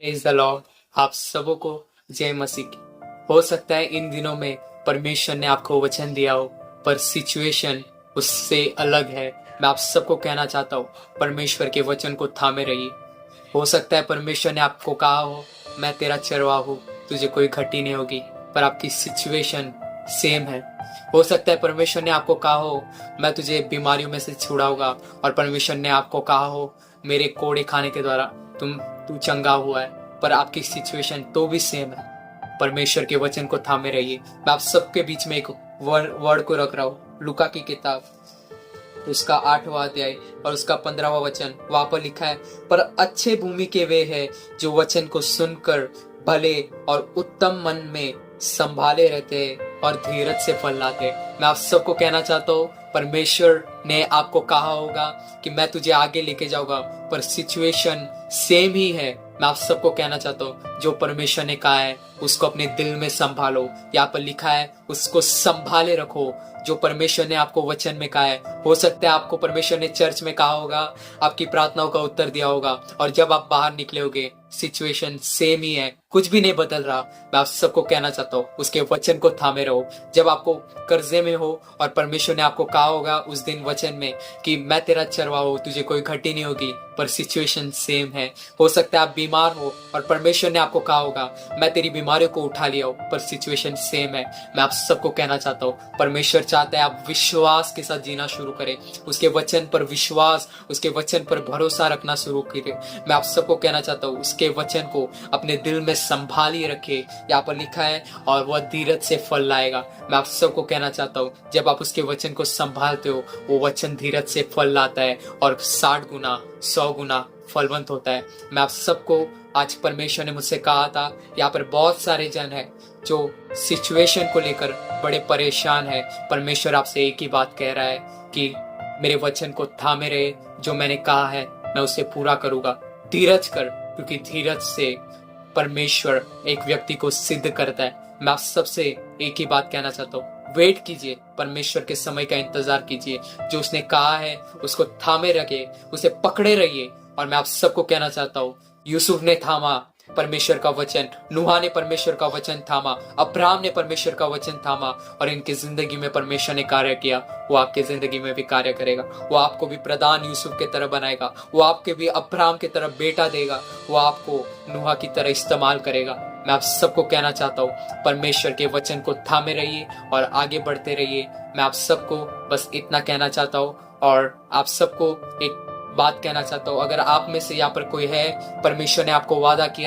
Praise the Lord. आप सबों को जय मसीह की। हो सकता है इन दिनों में परमेश्वर ने आपको वचन दिया हो, पर सिचुएशन उससे अलग है। मैं आप सबको कहना चाहता हूँ, परमेश्वर के वचन को थामे रहिए। हो सकता है परमेश्वर ने आपको कहा हो, मैं तेरा चरवाहा हूँ, तुझे कोई घटी नहीं होगी, पर आपकी सिचुएशन सेम है। हो सकता है परमेश्वर ने आपको कहा हो, मैं तुझे बीमारियों में से छुड़ाऊंगा, और परमेश्वर ने आपको कहा हो, मेरे कोड़े खाने के द्वारा तू चंगा हुआ है, पर आपकी सिचुएशन तो भी सेम है। परमेश्वर के वचन को थामे रहिए। मैं आप सबके बीच में एक वर्ड को रख रहा हूँ, लूका की किताब उसका 8वां अध्याय और उसका 15वां वचन। वहां पर लिखा है, पर अच्छे भूमि के वे हैं जो वचन को सुनकर भले और उत्तम मन में संभाले रहते हैं और धीरज से फल लाते हैं। मैं आप सबको कहना चाहता हूँ, परमेश्वर ने आपको कहा होगा कि मैं तुझे आगे लेके जाऊंगा, पर सिचुएशन सेम ही है। मैं आप सबको कहना चाहता हूँ, जो परमेश्वर ने कहा है उसको अपने दिल में संभालो। यहाँ पर लिखा है, उसको संभाले रखो। जो परमेश्वर ने आपको वचन में कहा है, हो सकता है आपको परमेश्वर ने चर्च में कहा होगा, आपकी प्रार्थनाओं का उत्तर दिया होगा, और जब आप बाहर निकले होगे सिचुएशन सेम ही है, कुछ भी नहीं बदल रहा। मैं आप सबको कहना चाहता हूँ, उसके वचन को थामे रहो। जब आपको कर्जे में हो और परमेश्वर ने आपको कहा होगा उस दिन वचन में कि मैं तेरा चरवाहा हूँ, तुझे कोई घटी नहीं होगी, पर सिचुएशन सेम है। हो सकता है आप बीमार हो और परमेश्वर ने आपको कहा होगा, मैं तेरी बीमारियों को उठा लिया हूँ, पर सिचुएशन सेम है। मैं आप सबको कहना चाहता हूँ, परमेश्वर चाहता है आप विश्वास के साथ जीना शुरू करें, उसके वचन पर विश्वास, उसके वचन पर भरोसा रखना शुरू करें। मैं आप सबको कहना चाहता हूँ, उसके वचन को अपने दिल में संभालिए रखे। यहाँ पर लिखा है, और वह धीरज से फल लाएगा। मैं आप सबको कहना चाहता हूँ, जब आप उसके वचन को संभालते हो, वो वचन धीरज से फल लाता है और 60 गुना 100 गुना फलवंत होता है। मैं आप सबको, आज परमेश्वर ने मुझसे कहा था, यहाँ पर बहुत सारे जन हैं जो सिचुएशन को लेकर बड़े परेशान है। परमेश्वर आपसे एक ही बात कह रहा है कि मेरे वचन को थामे रहे, जो मैंने कहा है मैं उसे पूरा करूंगा। धीरज कर, क्योंकि धीरज से परमेश्वर एक व्यक्ति को सिद्ध करता है। मैं आप सबसे एक ही बात कहना चाहता हूँ, वेट कीजिए, परमेश्वर के समय का इंतजार कीजिए। जो उसने कहा है उसको थामे रखे, उसे पकड़े रहिए। और मैं आप सबको कहना चाहता हूँ, यूसुफ ने थामा परमेश्वर का वचन, नूहा ने परमेश्वर का वचन थामा, अब्राहम ने परमेश्वर का वचन थामा, और इनकी जिंदगी में परमेश्वर ने कार्य किया। वो आपकी जिंदगी में भी कार्य करेगा। वो आपको भी प्रधान यूसुफ की तरह बनाएगा, वो आपके भी अब्राहम की तरह बेटा देगा, वो आपको नूहा की तरह इस्तेमाल करेगा। मैं आप सबको कहना चाहता हूँ, परमेश्वर के वचन को थामे रहिए और आगे बढ़ते रहिए। मैं आप सबको बस इतना कहना चाहता हूँ, और आप सबको एक बात कहना चाहता हूँ, अगर आप में से यहाँ पर कोई है, परमेश्वर ने आपको वादा किया